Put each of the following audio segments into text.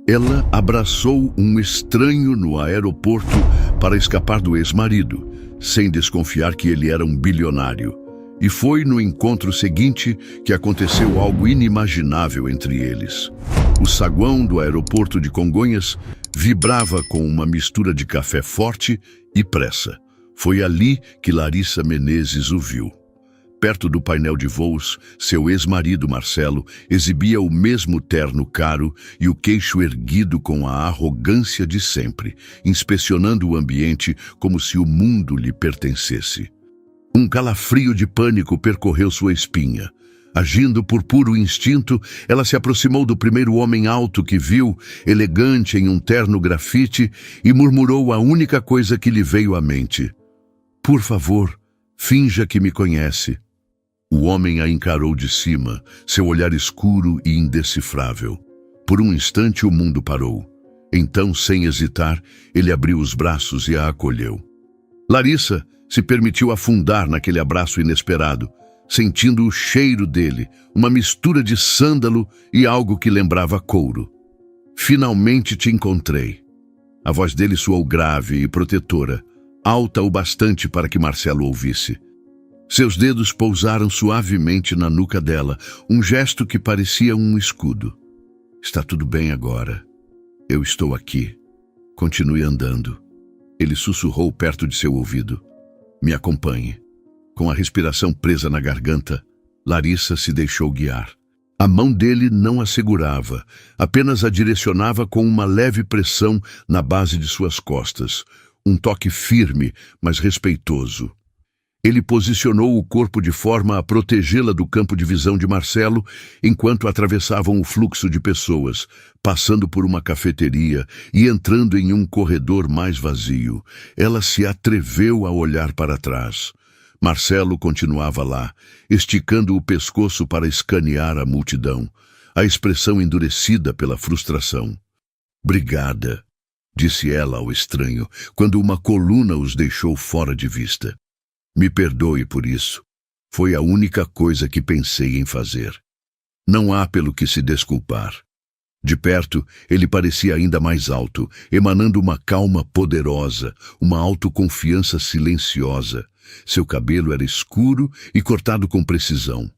Ela abraçou um estranho no aeroporto para escapar do ex-marido, sem desconfiar que ele era um bilionário. E foi no encontro seguinte que aconteceu algo inimaginável entre eles. O saguão do aeroporto de Congonhas vibrava com uma mistura de café forte e pressa. Foi ali que Larissa Menezes o viu. Perto do painel de voos, seu ex-marido Marcelo exibia o mesmo terno caro e o queixo erguido com a arrogância de sempre, inspecionando o ambiente como se o mundo lhe pertencesse. Um calafrio de pânico percorreu sua espinha. Agindo por puro instinto, ela se aproximou do primeiro homem alto que viu, elegante em um terno grafite, e murmurou a única coisa que lhe veio à mente. "Por favor, finja que me conhece." O homem a encarou de cima, seu olhar escuro e indecifrável. Por um instante o mundo parou. Então, sem hesitar, ele abriu os braços e a acolheu. Larissa se permitiu afundar naquele abraço inesperado, sentindo o cheiro dele, uma mistura de sândalo e algo que lembrava couro. "Finalmente te encontrei." A voz dele soou grave e protetora, alta o bastante para que Marcelo ouvisse. Seus dedos pousaram suavemente na nuca dela, um gesto que parecia um escudo. "Está tudo bem agora. Eu estou aqui. Continue andando." Ele sussurrou perto de seu ouvido. "Me acompanhe." Com a respiração presa na garganta, Larissa se deixou guiar. A mão dele não a segurava, apenas a direcionava com uma leve pressão na base de suas costas, um toque firme, mas respeitoso. Ele posicionou o corpo de forma a protegê-la do campo de visão de Marcelo enquanto atravessavam o fluxo de pessoas, passando por uma cafeteria e entrando em um corredor mais vazio. Ela se atreveu a olhar para trás. Marcelo continuava lá, esticando o pescoço para escanear a multidão, a expressão endurecida pela frustração. "Obrigada", disse ela ao estranho, quando uma coluna os deixou fora de vista. "Me perdoe por isso. Foi a única coisa que pensei em fazer. Não há pelo que se desculpar." De perto, ele parecia ainda mais alto, emanando uma calma poderosa, uma autoconfiança silenciosa. Seu cabelo era escuro e cortado com precisão.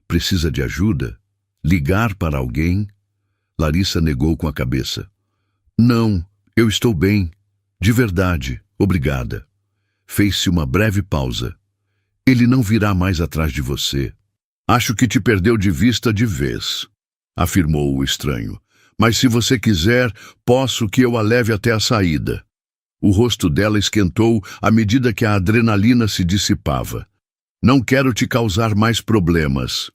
"Precisa de ajuda? Ligar para alguém?" Larissa negou com a cabeça. "Não, eu estou bem. De verdade, obrigada." Fez-se uma breve pausa. "Ele não virá mais atrás de você. Acho que te perdeu de vista de vez", afirmou o estranho. "Mas se você quiser, posso que eu a leve até a saída." O rosto dela esquentou à medida que a adrenalina se dissipava. "Não quero te causar mais problemas.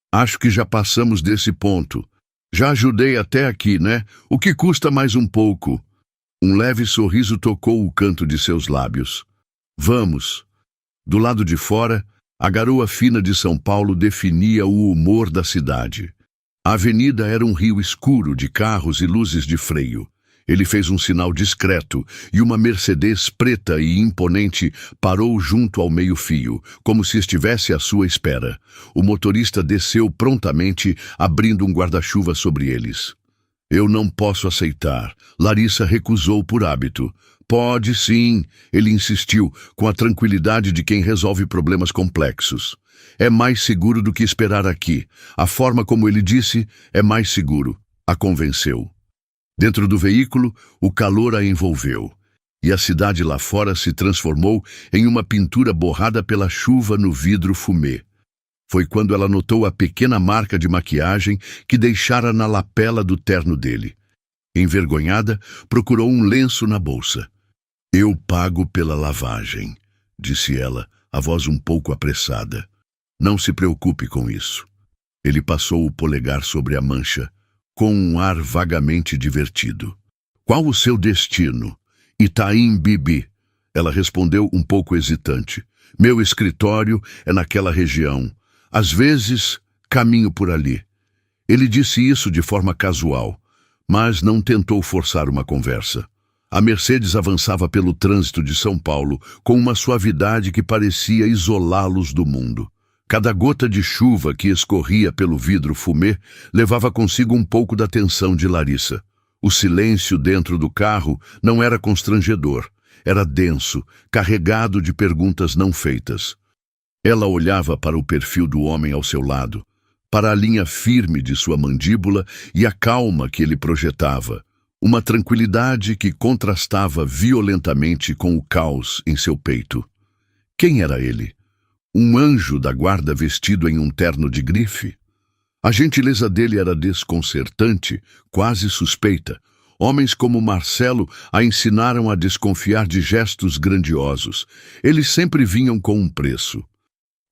Acho que já passamos desse ponto. Já ajudei até aqui, né? O que custa mais um pouco?" Um leve sorriso tocou o canto de seus lábios. "Vamos." Do lado de fora, a garoa fina de São Paulo definia o humor da cidade. A avenida era um rio escuro de carros e luzes de freio. Ele fez um sinal discreto e uma Mercedes preta e imponente parou junto ao meio-fio, como se estivesse à sua espera. O motorista desceu prontamente, abrindo um guarda-chuva sobre eles. "Eu não posso aceitar." Larissa recusou por hábito. "Pode sim", ele insistiu, com a tranquilidade de quem resolve problemas complexos. "É mais seguro do que esperar aqui. A forma como ele disse é mais seguro." A convenceu. Dentro do veículo, o calor a envolveu, e a cidade lá fora se transformou em uma pintura borrada pela chuva no vidro fumê. Foi quando ela notou a pequena marca de maquiagem que deixara na lapela do terno dele. Envergonhada, procurou um lenço na bolsa. "Eu pago pela lavagem", disse ela, a voz um pouco apressada. "Não se preocupe com isso." Ele passou o polegar sobre a mancha, com um ar vagamente divertido. "Qual o seu destino?" "Itaim Bibi." Ela respondeu um pouco hesitante. "Meu escritório é naquela região. Às vezes, caminho por ali." Ele disse isso de forma casual, mas não tentou forçar uma conversa. A Mercedes avançava pelo trânsito de São Paulo com uma suavidade que parecia isolá-los do mundo. Cada gota de chuva que escorria pelo vidro fumê levava consigo um pouco da tensão de Larissa. O silêncio dentro do carro não era constrangedor, era denso, carregado de perguntas não feitas. Ela olhava para o perfil do homem ao seu lado, para a linha firme de sua mandíbula e a calma que ele projetava, uma tranquilidade que contrastava violentamente com o caos em seu peito. Quem era ele? Um anjo da guarda vestido em um terno de grife? A gentileza dele era desconcertante, quase suspeita. Homens como Marcelo a ensinaram a desconfiar de gestos grandiosos. Eles sempre vinham com um preço.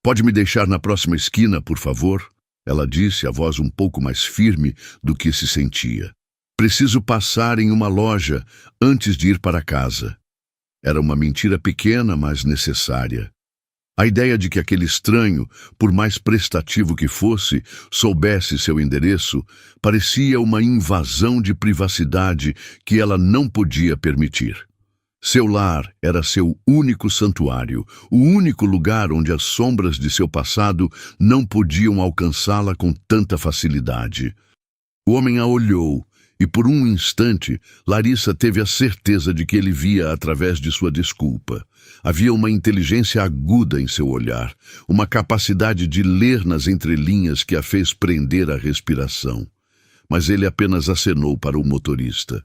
"Pode me deixar na próxima esquina, por favor?" Ela disse, a voz um pouco mais firme do que se sentia. "Preciso passar em uma loja antes de ir para casa." Era uma mentira pequena, mas necessária. A ideia de que aquele estranho, por mais prestativo que fosse, soubesse seu endereço, parecia uma invasão de privacidade que ela não podia permitir. Seu lar era seu único santuário, o único lugar onde as sombras de seu passado não podiam alcançá-la com tanta facilidade. O homem a olhou, e por um instante, Larissa teve a certeza de que ele via através de sua desculpa. Havia uma inteligência aguda em seu olhar, uma capacidade de ler nas entrelinhas que a fez prender a respiração. Mas ele apenas acenou para o motorista.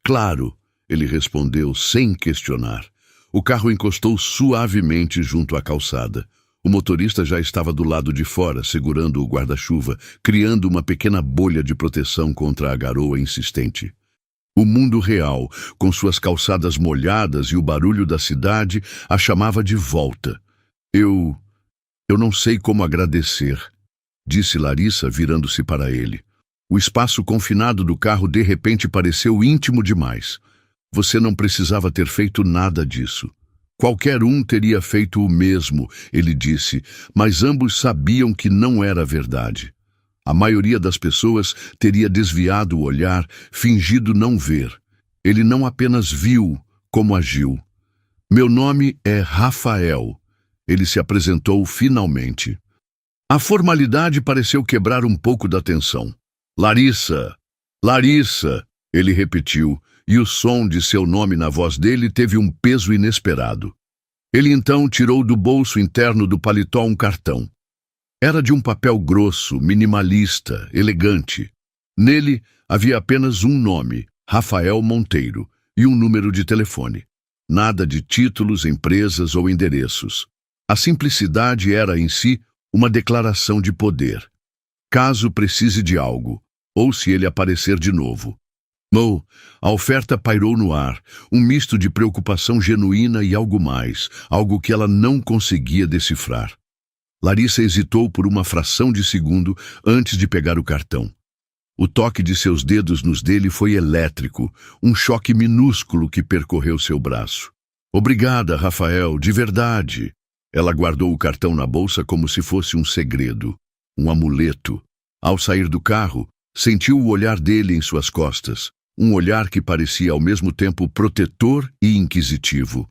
"Claro", ele respondeu sem questionar. O carro encostou suavemente junto à calçada. O motorista já estava do lado de fora, segurando o guarda-chuva, criando uma pequena bolha de proteção contra a garoa insistente. O mundo real, com suas calçadas molhadas e o barulho da cidade, a chamava de volta. Eu não sei como agradecer", disse Larissa, virando-se para ele. O espaço confinado do carro de repente pareceu íntimo demais. "Você não precisava ter feito nada disso. Qualquer um teria feito o mesmo", ele disse, mas ambos sabiam que não era verdade. A maioria das pessoas teria desviado o olhar, fingido não ver. Ele não apenas viu, como agiu. "Meu nome é Rafael", ele se apresentou finalmente. A formalidade pareceu quebrar um pouco da tensão. "Larissa, Larissa", ele repetiu, e o som de seu nome na voz dele teve um peso inesperado. Ele então tirou do bolso interno do paletó um cartão. Era de um papel grosso, minimalista, elegante. Nele havia apenas um nome, Rafael Monteiro, e um número de telefone. Nada de títulos, empresas ou endereços. A simplicidade era, em si, uma declaração de poder. Caso precise de algo, ou se ele aparecer de novo. A oferta pairou no ar, um misto de preocupação genuína e algo mais, algo que ela não conseguia decifrar. Larissa hesitou por uma fração de segundo antes de pegar o cartão. O toque de seus dedos nos dele foi elétrico, um choque minúsculo que percorreu seu braço. "Obrigada, Rafael, de verdade." Ela guardou o cartão na bolsa como se fosse um segredo, um amuleto. Ao sair do carro, sentiu o olhar dele em suas costas. Um olhar que parecia ao mesmo tempo protetor e inquisitivo.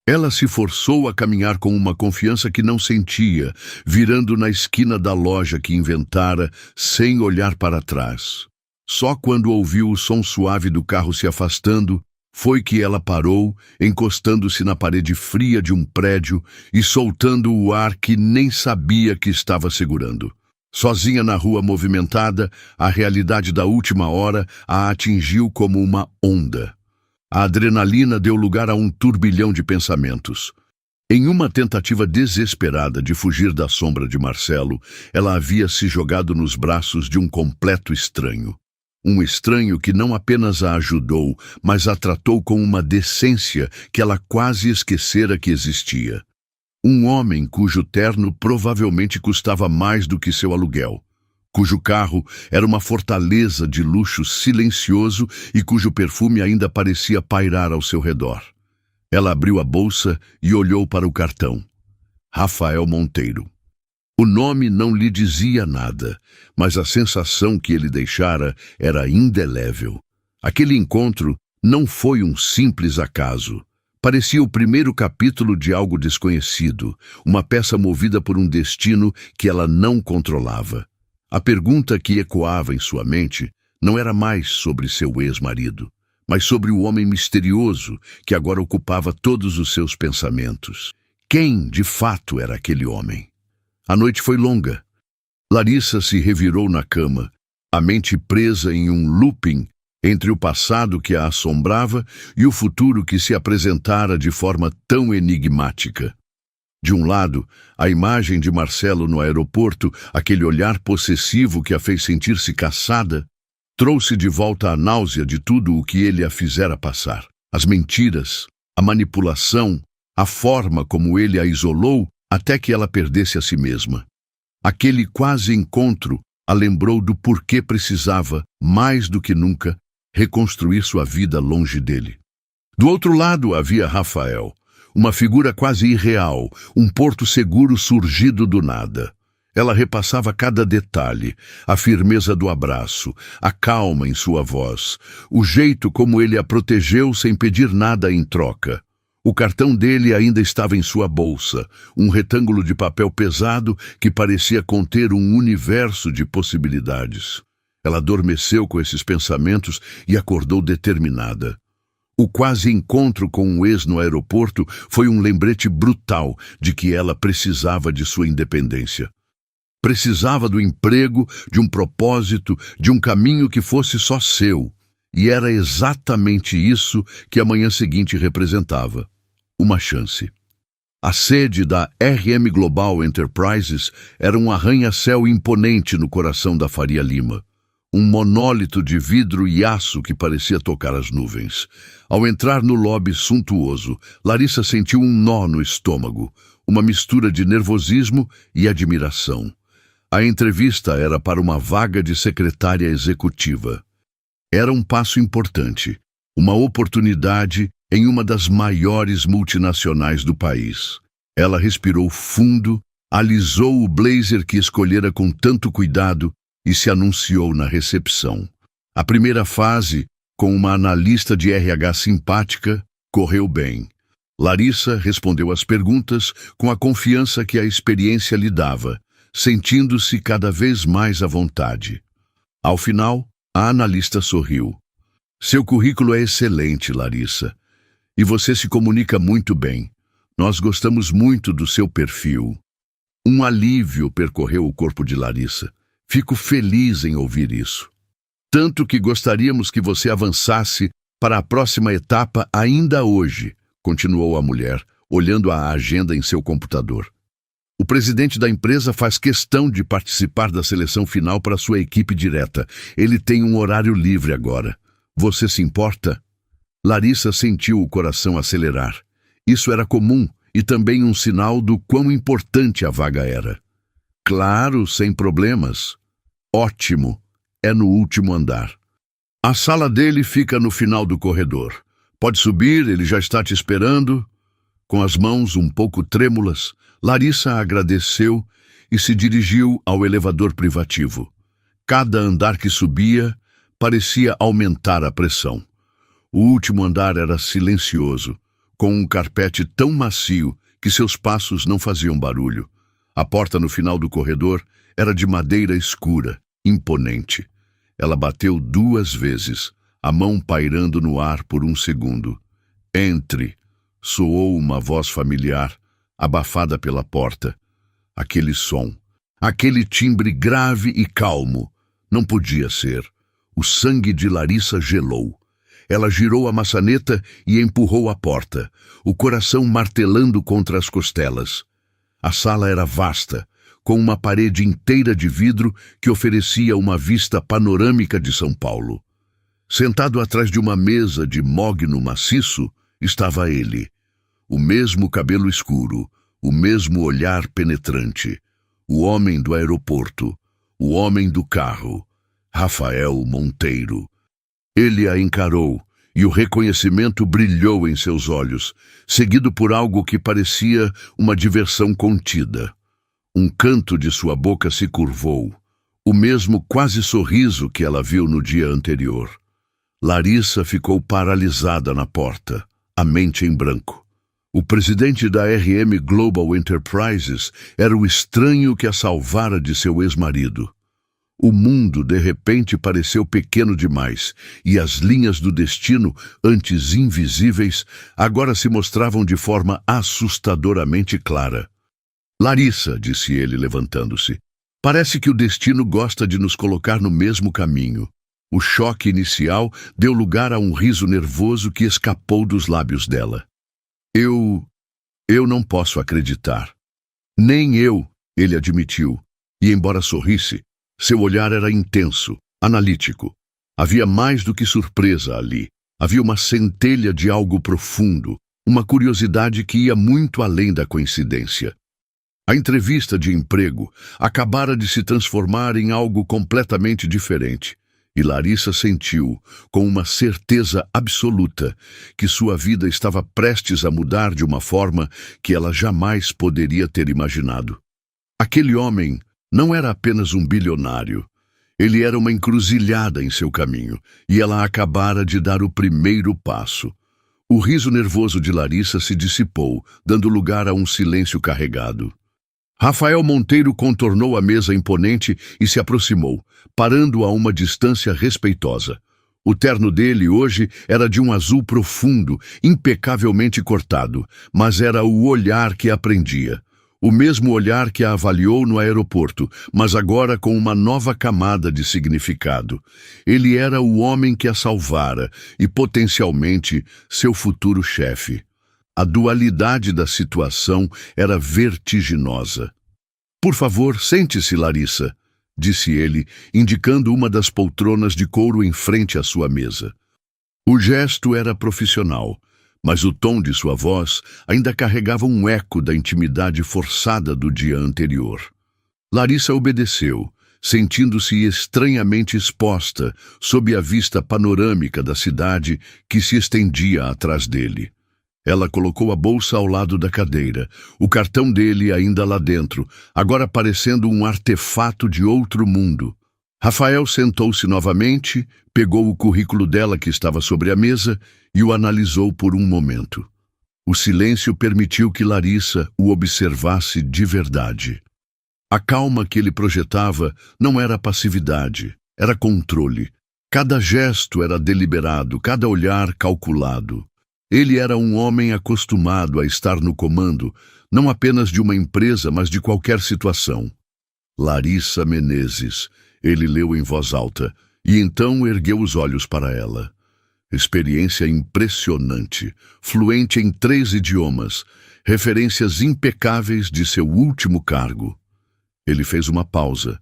Ela se forçou a caminhar com uma confiança que não sentia, virando na esquina da loja que inventara, sem olhar para trás. Só quando ouviu o som suave do carro se afastando, foi que ela parou, encostando-se na parede fria de um prédio e soltando o ar que nem sabia que estava segurando. Sozinha na rua movimentada, a realidade da última hora a atingiu como uma onda. A adrenalina deu lugar a um turbilhão de pensamentos. Em uma tentativa desesperada de fugir da sombra de Marcelo, ela havia se jogado nos braços de um completo estranho. Um estranho que não apenas a ajudou, mas a tratou com uma decência que ela quase esquecera que existia. Um homem cujo terno provavelmente custava mais do que seu aluguel, cujo carro era uma fortaleza de luxo silencioso e cujo perfume ainda parecia pairar ao seu redor. Ela abriu a bolsa e olhou para o cartão. Rafael Monteiro. O nome não lhe dizia nada, mas a sensação que ele deixara era indelével. Aquele encontro não foi um simples acaso. Parecia o primeiro capítulo de algo desconhecido, uma peça movida por um destino que ela não controlava. A pergunta que ecoava em sua mente não era mais sobre seu ex-marido, mas sobre o homem misterioso que agora ocupava todos os seus pensamentos. Quem, de fato, era aquele homem? A noite foi longa. Larissa se revirou na cama, a mente presa em um looping entre o passado que a assombrava e o futuro que se apresentara de forma tão enigmática. De um lado, a imagem de Marcelo no aeroporto, aquele olhar possessivo que a fez sentir-se caçada, trouxe de volta a náusea de tudo o que ele a fizera passar. As mentiras, a manipulação, a forma como ele a isolou até que ela perdesse a si mesma. Aquele quase encontro a lembrou do porquê precisava, mais do que nunca, reconstruir sua vida longe dele. Do outro lado havia Rafael, uma figura quase irreal, um porto seguro surgido do nada. Ela repassava cada detalhe, a firmeza do abraço, a calma em sua voz, o jeito como ele a protegeu sem pedir nada em troca. O cartão dele ainda estava em sua bolsa, um retângulo de papel pesado que parecia conter um universo de possibilidades. Ela adormeceu com esses pensamentos e acordou determinada. O quase encontro com o ex no aeroporto foi um lembrete brutal de que ela precisava de sua independência. Precisava do emprego, de um propósito, de um caminho que fosse só seu. E era exatamente isso que a manhã seguinte representava. Uma chance. A sede da RM Global Enterprises era um arranha-céu imponente no coração da Faria Lima. Um monólito de vidro e aço que parecia tocar as nuvens. Ao entrar no lobby suntuoso, Larissa sentiu um nó no estômago, uma mistura de nervosismo e admiração. A entrevista era para uma vaga de secretária executiva. Era um passo importante, uma oportunidade em uma das maiores multinacionais do país. Ela respirou fundo, alisou o blazer que escolhera com tanto cuidado e se anunciou na recepção. A primeira fase, com uma analista de RH simpática, correu bem. Larissa respondeu às perguntas com a confiança que a experiência lhe dava, sentindo-se cada vez mais à vontade. Ao final, a analista sorriu. Seu currículo é excelente, Larissa. E você se comunica muito bem. Nós gostamos muito do seu perfil. Um alívio percorreu o corpo de Larissa. Fico feliz em ouvir isso. Tanto que gostaríamos que você avançasse para a próxima etapa ainda hoje, continuou a mulher, olhando a agenda em seu computador. O presidente da empresa faz questão de participar da seleção final para sua equipe direta. Ele tem um horário livre agora. Você se importa? Larissa sentiu o coração acelerar. Isso era comum e também um sinal do quão importante a vaga era. Claro, sem problemas. Ótimo. É no último andar. A sala dele fica no final do corredor. Pode subir, ele já está te esperando. Com as mãos um pouco trêmulas, Larissa agradeceu e se dirigiu ao elevador privativo. Cada andar que subia parecia aumentar a pressão. O último andar era silencioso, com um carpete tão macio que seus passos não faziam barulho. A porta no final do corredor era de madeira escura, imponente. Ela bateu 2 vezes, a mão pairando no ar por um segundo. Entre, soou uma voz familiar, abafada pela porta. Aquele som, aquele timbre grave e calmo. Não podia ser. O sangue de Larissa gelou. Ela girou a maçaneta e empurrou a porta, o coração martelando contra as costelas. A sala era vasta, com uma parede inteira de vidro que oferecia uma vista panorâmica de São Paulo. Sentado atrás de uma mesa de mogno maciço, estava ele. O mesmo cabelo escuro, o mesmo olhar penetrante. O homem do aeroporto, o homem do carro, Rafael Monteiro. Ele a encarou e o reconhecimento brilhou em seus olhos, seguido por algo que parecia uma diversão contida. Um canto de sua boca se curvou, o mesmo quase sorriso que ela viu no dia anterior. Larissa ficou paralisada na porta, a mente em branco. O presidente da RM Global Enterprises era o estranho que a salvara de seu ex-marido. O mundo, de repente, pareceu pequeno demais, e as linhas do destino, antes invisíveis, agora se mostravam de forma assustadoramente clara. Larissa, disse ele, levantando-se, parece que o destino gosta de nos colocar no mesmo caminho. O choque inicial deu lugar a um riso nervoso que escapou dos lábios dela. Eu não posso acreditar. Nem eu, ele admitiu, e embora sorrisse, seu olhar era intenso, analítico. Havia mais do que surpresa ali. Havia uma centelha de algo profundo, uma curiosidade que ia muito além da coincidência. A entrevista de emprego acabara de se transformar em algo completamente diferente, e Larissa sentiu, com uma certeza absoluta, que sua vida estava prestes a mudar de uma forma que ela jamais poderia ter imaginado. Aquele homem não era apenas um bilionário. Ele era uma encruzilhada em seu caminho, e ela acabara de dar o primeiro passo. O riso nervoso de Larissa se dissipou, dando lugar a um silêncio carregado. Rafael Monteiro contornou a mesa imponente e se aproximou, parando a uma distância respeitosa. O terno dele hoje era de um azul profundo, impecavelmente cortado, mas era o olhar que a prendia. O mesmo olhar que a avaliou no aeroporto, mas agora com uma nova camada de significado. Ele era o homem que a salvara e, potencialmente, seu futuro chefe. A dualidade da situação era vertiginosa. Por favor, sente-se, Larissa, disse ele, indicando uma das poltronas de couro em frente à sua mesa. O gesto era profissional, mas o tom de sua voz ainda carregava um eco da intimidade forçada do dia anterior. Larissa obedeceu, sentindo-se estranhamente exposta sob a vista panorâmica da cidade que se estendia atrás dele. Ela colocou a bolsa ao lado da cadeira, o cartão dele ainda lá dentro, agora parecendo um artefato de outro mundo. Rafael sentou-se novamente, pegou o currículo dela que estava sobre a mesa e o analisou por um momento. O silêncio permitiu que Larissa o observasse de verdade. A calma que ele projetava não era passividade, era controle. Cada gesto era deliberado, cada olhar calculado. Ele era um homem acostumado a estar no comando, não apenas de uma empresa, mas de qualquer situação. Larissa Menezes, ele leu em voz alta, e então ergueu os olhos para ela. Experiência impressionante, fluente em 3 idiomas, referências impecáveis de seu último cargo. Ele fez uma pausa,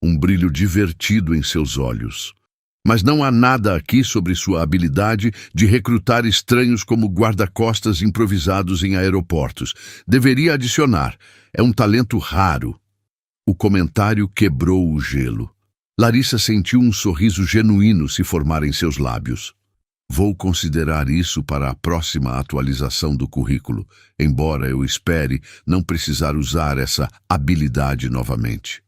um brilho divertido em seus olhos. Mas não há nada aqui sobre sua habilidade de recrutar estranhos como guarda-costas improvisados em aeroportos. Deveria adicionar, é um talento raro. O comentário quebrou o gelo. Larissa sentiu um sorriso genuíno se formar em seus lábios. Vou considerar isso para a próxima atualização do currículo, embora eu espere não precisar usar essa habilidade novamente.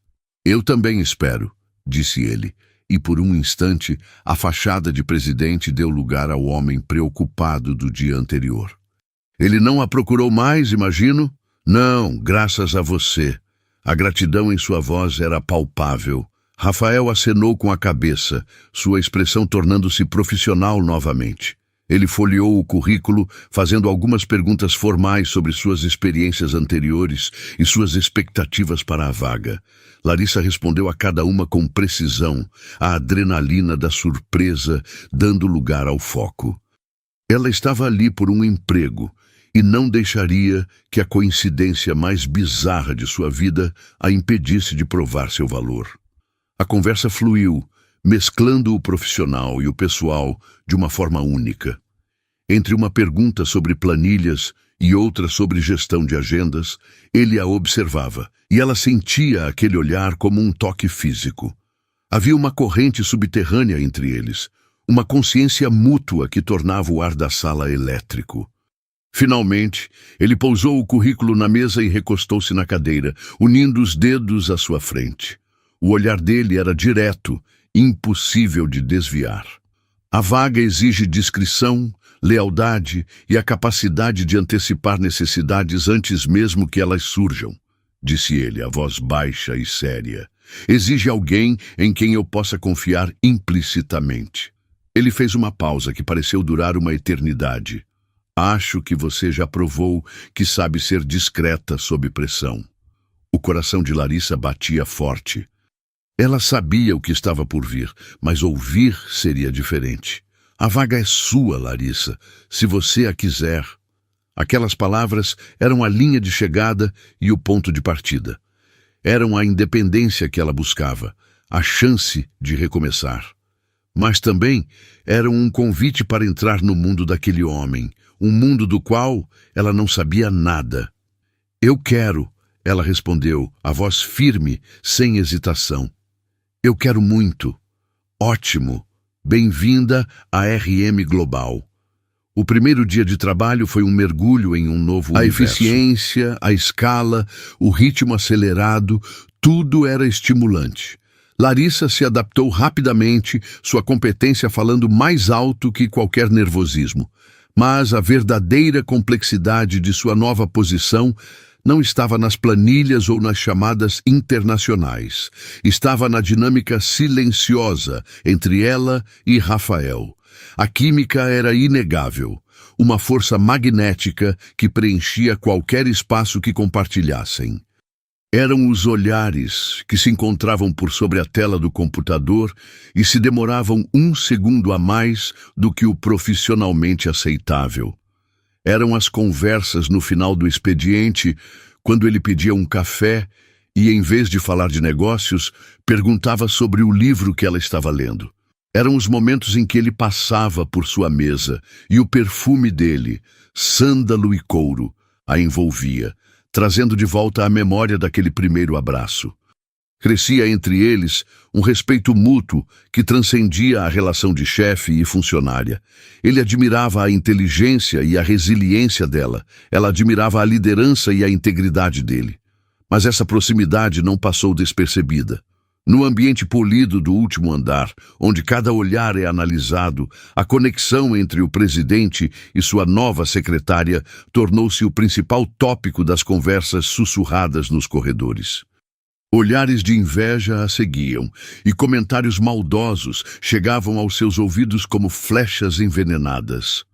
Eu também espero, disse ele, e por um instante a fachada de presidente deu lugar ao homem preocupado do dia anterior. Ele não a procurou mais, imagino? Não, graças a você. A gratidão em sua voz era palpável. Rafael acenou com a cabeça, sua expressão tornando-se profissional novamente. Ele folheou o currículo, fazendo algumas perguntas formais sobre suas experiências anteriores e suas expectativas para a vaga. Larissa respondeu a cada uma com precisão, a adrenalina da surpresa dando lugar ao foco. Ela estava ali por um emprego e não deixaria que a coincidência mais bizarra de sua vida a impedisse de provar seu valor. A conversa fluiu, mesclando o profissional e o pessoal de uma forma única. Entre uma pergunta sobre planilhas e outra sobre gestão de agendas, ele a observava, e ela sentia aquele olhar como um toque físico. Havia uma corrente subterrânea entre eles, uma consciência mútua que tornava o ar da sala elétrico. Finalmente, ele pousou o currículo na mesa e recostou-se na cadeira, unindo os dedos à sua frente. O olhar dele era direto, impossível de desviar. A vaga exige discrição, lealdade e a capacidade de antecipar necessidades antes mesmo que elas surjam, disse ele, a voz baixa e séria. Exige alguém em quem eu possa confiar implicitamente. Ele fez uma pausa que pareceu durar uma eternidade. Acho que você já provou que sabe ser discreta sob pressão. O coração de Larissa batia forte. Ela sabia o que estava por vir, mas ouvir seria diferente. A vaga é sua, Larissa, se você a quiser. Aquelas palavras eram a linha de chegada e o ponto de partida. Eram a independência que ela buscava, a chance de recomeçar. Mas também eram um convite para entrar no mundo daquele homem, um mundo do qual ela não sabia nada. Eu quero, ela respondeu, a voz firme, sem hesitação. Eu quero muito. Ótimo. Bem-vinda à RM Global. O primeiro dia de trabalho foi um mergulho em um novo universo. A eficiência, a escala, o ritmo acelerado, tudo era estimulante. Larissa se adaptou rapidamente, sua competência falando mais alto que qualquer nervosismo. Mas a verdadeira complexidade de sua nova posição não estava nas planilhas ou nas chamadas internacionais. Estava na dinâmica silenciosa entre ela e Rafael. A química era inegável, uma força magnética que preenchia qualquer espaço que compartilhassem. Eram os olhares que se encontravam por sobre a tela do computador e se demoravam um segundo a mais do que o profissionalmente aceitável. Eram as conversas no final do expediente, quando ele pedia um café e, em vez de falar de negócios, perguntava sobre o livro que ela estava lendo. Eram os momentos em que ele passava por sua mesa e o perfume dele, sândalo e couro, a envolvia, trazendo de volta a memória daquele primeiro abraço. Crescia entre eles um respeito mútuo que transcendia a relação de chefe e funcionária. Ele admirava a inteligência e a resiliência dela. Ela admirava a liderança e a integridade dele. Mas essa proximidade não passou despercebida. No ambiente polido do último andar, onde cada olhar é analisado, a conexão entre o presidente e sua nova secretária tornou-se o principal tópico das conversas sussurradas nos corredores. Olhares de inveja a seguiam, e comentários maldosos chegavam aos seus ouvidos como flechas envenenadas.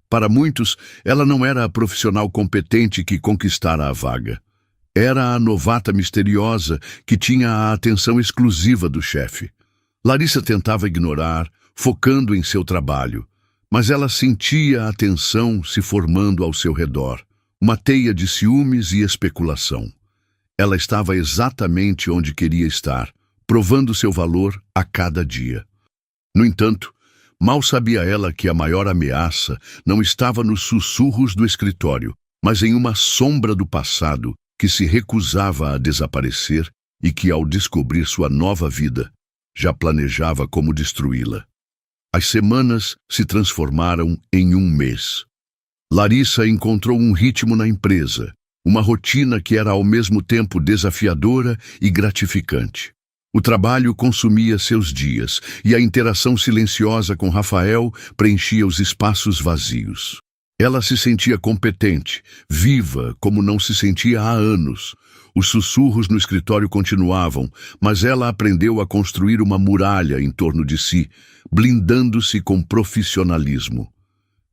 Para muitos, ela não era a profissional competente que conquistara a vaga. Era a novata misteriosa que tinha a atenção exclusiva do chefe. Larissa tentava ignorar, focando em seu trabalho, mas ela sentia a tensão se formando ao seu redor, uma teia de ciúmes e especulação. Ela estava exatamente onde queria estar, provando seu valor a cada dia. No entanto, mal sabia ela que a maior ameaça não estava nos sussurros do escritório, mas em uma sombra do passado que se recusava a desaparecer e que, ao descobrir sua nova vida, já planejava como destruí-la. As semanas se transformaram em um mês. Larissa encontrou um ritmo na empresa, uma rotina que era ao mesmo tempo desafiadora e gratificante. O trabalho consumia seus dias e a interação silenciosa com Rafael preenchia os espaços vazios. Ela se sentia competente, viva, como não se sentia há anos. Os sussurros no escritório continuavam, mas ela aprendeu a construir uma muralha em torno de si, blindando-se com profissionalismo.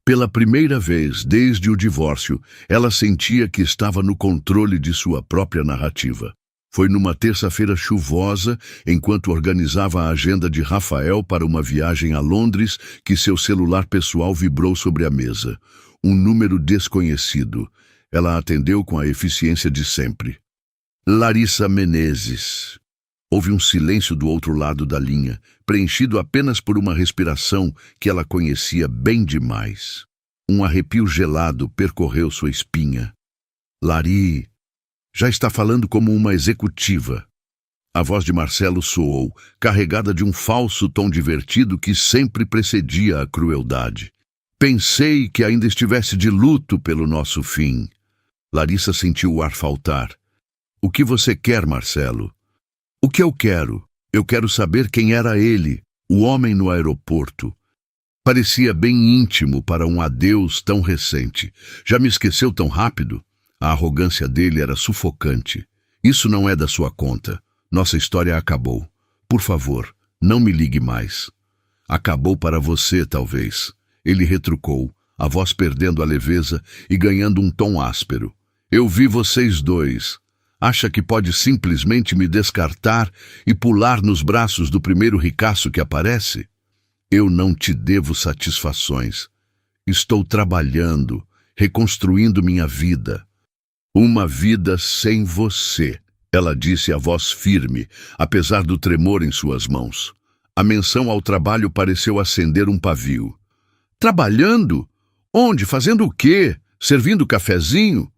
Pela primeira vez desde o divórcio, ela sentia que estava no controle de sua própria narrativa. Foi numa terça-feira chuvosa, enquanto organizava a agenda de Rafael para uma viagem a Londres, que seu celular pessoal vibrou sobre a mesa. Um número desconhecido. Ela atendeu com a eficiência de sempre. Larissa Menezes. Houve um silêncio do outro lado da linha, preenchido apenas por uma respiração que ela conhecia bem demais. Um arrepio gelado percorreu sua espinha. Lari, já está falando como uma executiva. A voz de Marcelo soou, carregada de um falso tom divertido que sempre precedia a crueldade. Pensei que ainda estivesse de luto pelo nosso fim. Larissa sentiu o ar faltar. O que você quer, Marcelo? O que eu quero? Eu quero saber quem era ele, o homem no aeroporto. Parecia bem íntimo para um adeus tão recente. Já me esqueceu tão rápido? A arrogância dele era sufocante. Isso não é da sua conta. Nossa história acabou. Por favor, não me ligue mais. Acabou para você, talvez. Ele retrucou, a voz perdendo a leveza e ganhando um tom áspero. Eu vi vocês dois. Acha que pode simplesmente me descartar e pular nos braços do primeiro ricaço que aparece? Eu não te devo satisfações. Estou trabalhando, reconstruindo minha vida. Uma vida sem você, ela disse a voz firme, apesar do tremor em suas mãos. A menção ao trabalho pareceu acender um pavio. Trabalhando? Onde? Fazendo o quê? Servindo cafezinho?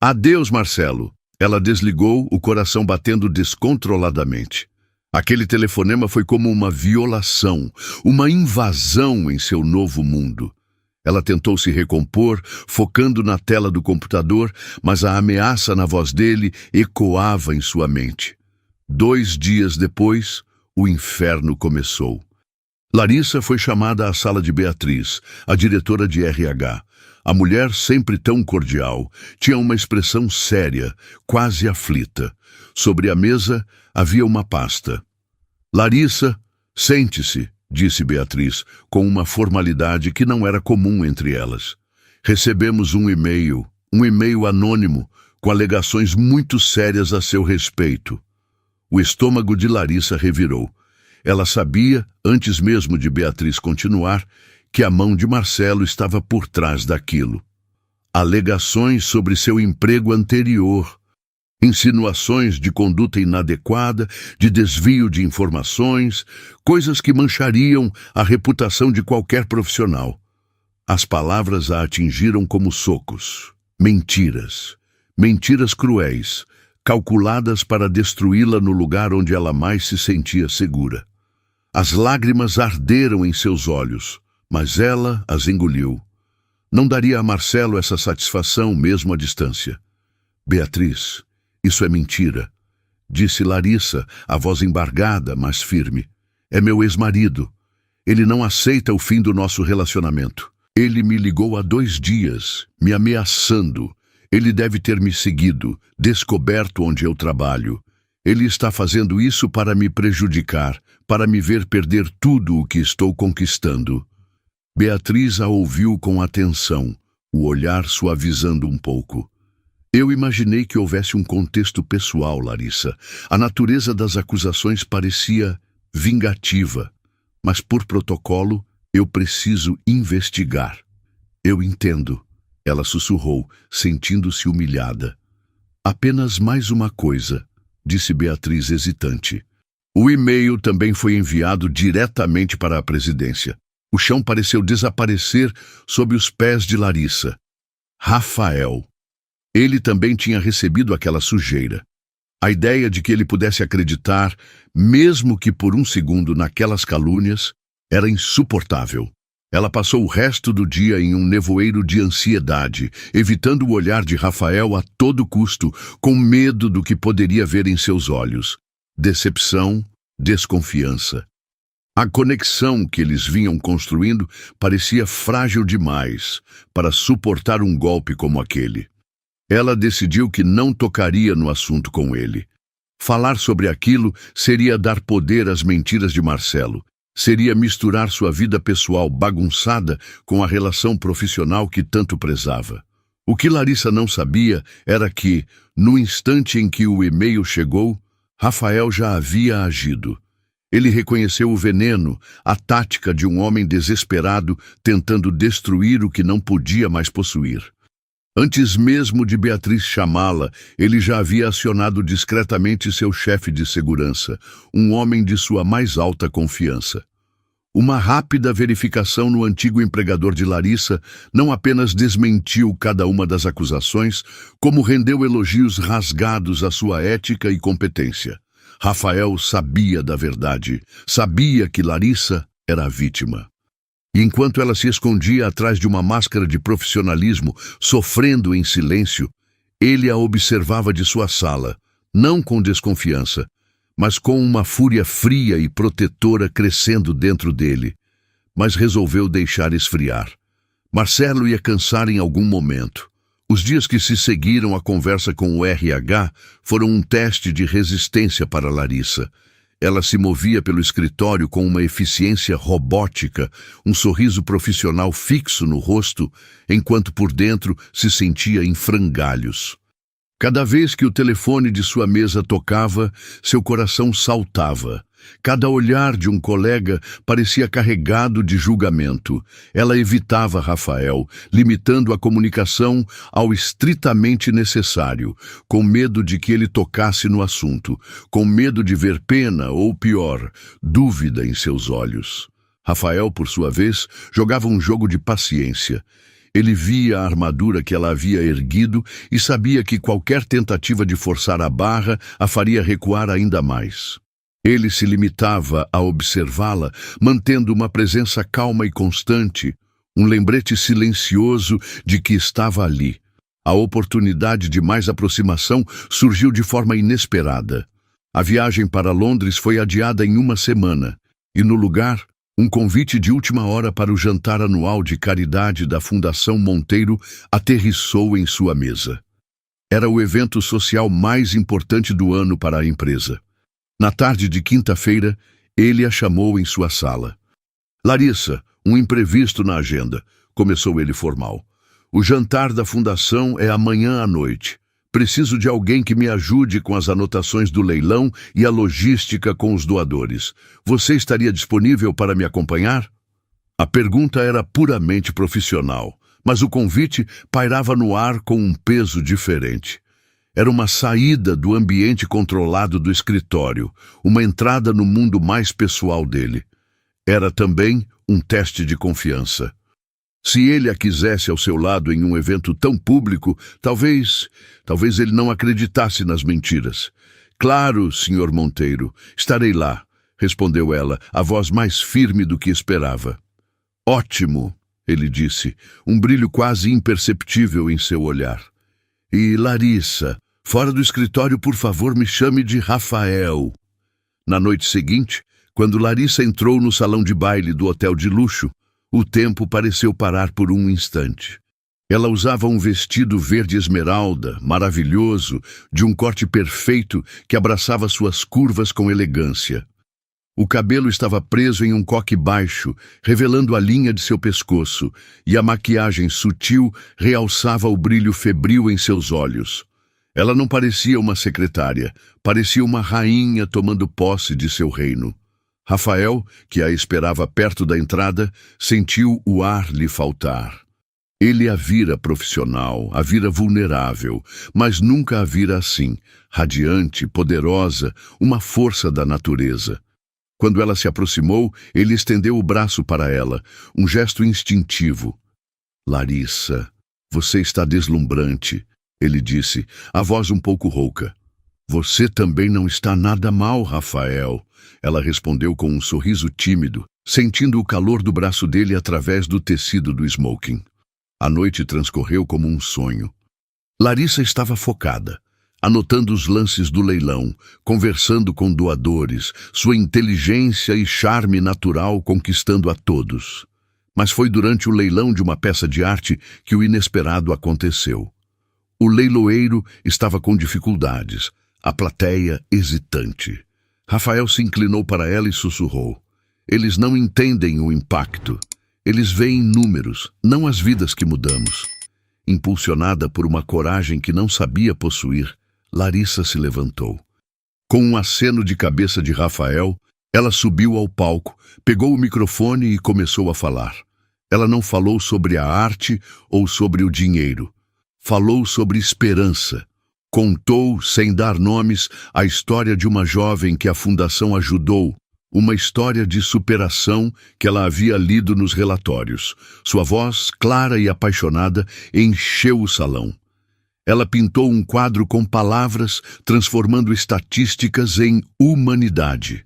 Adeus, Marcelo. Ela desligou, o coração batendo descontroladamente. Aquele telefonema foi como uma violação, uma invasão em seu novo mundo. Ela tentou se recompor, focando na tela do computador, mas a ameaça na voz dele ecoava em sua mente. 2 dias depois, o inferno começou. Larissa foi chamada à sala de Beatriz, a diretora de RH. A mulher, sempre tão cordial, tinha uma expressão séria, quase aflita. Sobre a mesa havia uma pasta. Larissa, sente-se, disse Beatriz, com uma formalidade que não era comum entre elas. Recebemos um e-mail anônimo, com alegações muito sérias a seu respeito. O estômago de Larissa revirou. Ela sabia, antes mesmo de Beatriz continuar, que a mão de Marcelo estava por trás daquilo. Alegações sobre seu emprego anterior, insinuações de conduta inadequada, de desvio de informações, coisas que manchariam a reputação de qualquer profissional. As palavras a atingiram como socos. Mentiras. Mentiras cruéis, calculadas para destruí-la no lugar onde ela mais se sentia segura. As lágrimas arderam em seus olhos, mas ela as engoliu. Não daria a Marcelo essa satisfação mesmo à distância. Beatriz, isso é mentira, disse Larissa, a voz embargada, mas firme. É meu ex-marido. Ele não aceita o fim do nosso relacionamento. Ele me ligou há 2 dias, me ameaçando. Ele deve ter me seguido, descoberto onde eu trabalho. Ele está fazendo isso para me prejudicar, para me ver perder tudo o que estou conquistando. Beatriz a ouviu com atenção, o olhar suavizando um pouco. Eu imaginei que houvesse um contexto pessoal, Larissa. A natureza das acusações parecia vingativa, mas por protocolo eu preciso investigar. Eu entendo, ela sussurrou, sentindo-se humilhada. Apenas mais uma coisa, disse Beatriz hesitante. O e-mail também foi enviado diretamente para a presidência. O chão pareceu desaparecer sob os pés de Larissa. Rafael. Ele também tinha recebido aquela sujeira. A ideia de que ele pudesse acreditar, mesmo que por um segundo, naquelas calúnias, era insuportável. Ela passou o resto do dia em um nevoeiro de ansiedade, evitando o olhar de Rafael a todo custo, com medo do que poderia ver em seus olhos. Decepção, desconfiança. A conexão que eles vinham construindo parecia frágil demais para suportar um golpe como aquele. Ela decidiu que não tocaria no assunto com ele. Falar sobre aquilo seria dar poder às mentiras de Marcelo. Seria misturar sua vida pessoal bagunçada com a relação profissional que tanto prezava. O que Larissa não sabia era que, no instante em que o e-mail chegou, Rafael já havia agido. Ele reconheceu o veneno, a tática de um homem desesperado tentando destruir o que não podia mais possuir. Antes mesmo de Beatriz chamá-la, ele já havia acionado discretamente seu chefe de segurança, um homem de sua mais alta confiança. Uma rápida verificação no antigo empregador de Larissa não apenas desmentiu cada uma das acusações, como rendeu elogios rasgados à sua ética e competência. Rafael sabia da verdade, sabia que Larissa era a vítima. E enquanto ela se escondia atrás de uma máscara de profissionalismo, sofrendo em silêncio, ele a observava de sua sala, não com desconfiança, mas com uma fúria fria e protetora crescendo dentro dele. Mas resolveu deixar esfriar. Marcelo ia cansar em algum momento. Os dias que se seguiram à conversa com o RH foram um teste de resistência para Larissa. Ela se movia pelo escritório com uma eficiência robótica, um sorriso profissional fixo no rosto, enquanto por dentro se sentia em frangalhos. Cada vez que o telefone de sua mesa tocava, seu coração saltava. Cada olhar de um colega parecia carregado de julgamento. Ela evitava Rafael, limitando a comunicação ao estritamente necessário, com medo de que ele tocasse no assunto, com medo de ver pena ou, pior, dúvida em seus olhos. Rafael, por sua vez, jogava um jogo de paciência. Ele via a armadura que ela havia erguido e sabia que qualquer tentativa de forçar a barra a faria recuar ainda mais. Ele se limitava a observá-la, mantendo uma presença calma e constante, um lembrete silencioso de que estava ali. A oportunidade de mais aproximação surgiu de forma inesperada. A viagem para Londres foi adiada em uma semana, e no lugar, um convite de última hora para o jantar anual de caridade da Fundação Monteiro aterrissou em sua mesa. Era o evento social mais importante do ano para a empresa. Na tarde de quinta-feira, ele a chamou em sua sala. Larissa, um imprevisto na agenda, começou ele formal. O jantar da fundação é amanhã à noite. Preciso de alguém que me ajude com as anotações do leilão e a logística com os doadores. Você estaria disponível para me acompanhar? A pergunta era puramente profissional, mas o convite pairava no ar com um peso diferente. Era uma saída do ambiente controlado do escritório, uma entrada no mundo mais pessoal dele. Era também um teste de confiança. Se ele a quisesse ao seu lado em um evento tão público, talvez ele não acreditasse nas mentiras. Claro, Sr. Monteiro, estarei lá, respondeu ela, a voz mais firme do que esperava. Ótimo, ele disse, um brilho quase imperceptível em seu olhar. E Larissa, fora do escritório, por favor, me chame de Rafael. Na noite seguinte, quando Larissa entrou no salão de baile do hotel de luxo, o tempo pareceu parar por um instante. Ela usava um vestido verde esmeralda, maravilhoso, de um corte perfeito que abraçava suas curvas com elegância. O cabelo estava preso em um coque baixo, revelando a linha de seu pescoço, e a maquiagem sutil realçava o brilho febril em seus olhos. Ela não parecia uma secretária, parecia uma rainha tomando posse de seu reino. Rafael, que a esperava perto da entrada, sentiu o ar lhe faltar. Ele a vira profissional, a vira vulnerável, mas nunca a vira assim, radiante, poderosa, uma força da natureza. Quando ela se aproximou, ele estendeu o braço para ela, um gesto instintivo. Larissa, você está deslumbrante, ele disse, a voz um pouco rouca. Você também não está nada mal, Rafael, ela respondeu com um sorriso tímido, sentindo o calor do braço dele através do tecido do smoking. A noite transcorreu como um sonho. Larissa estava focada, anotando os lances do leilão, conversando com doadores, sua inteligência e charme natural conquistando a todos. Mas foi durante o leilão de uma peça de arte que o inesperado aconteceu. O leiloeiro estava com dificuldades, a plateia hesitante. Rafael se inclinou para ela e sussurrou. Eles não entendem o impacto. Eles veem números, não as vidas que mudamos. Impulsionada por uma coragem que não sabia possuir, Larissa se levantou. Com um aceno de cabeça de Rafael, ela subiu ao palco, pegou o microfone e começou a falar. Ela não falou sobre a arte ou sobre o dinheiro. Falou sobre esperança. Contou, sem dar nomes, a história de uma jovem que a fundação ajudou, uma história de superação que ela havia lido nos relatórios. Sua voz, clara e apaixonada, encheu o salão. Ela pintou um quadro com palavras, transformando estatísticas em humanidade.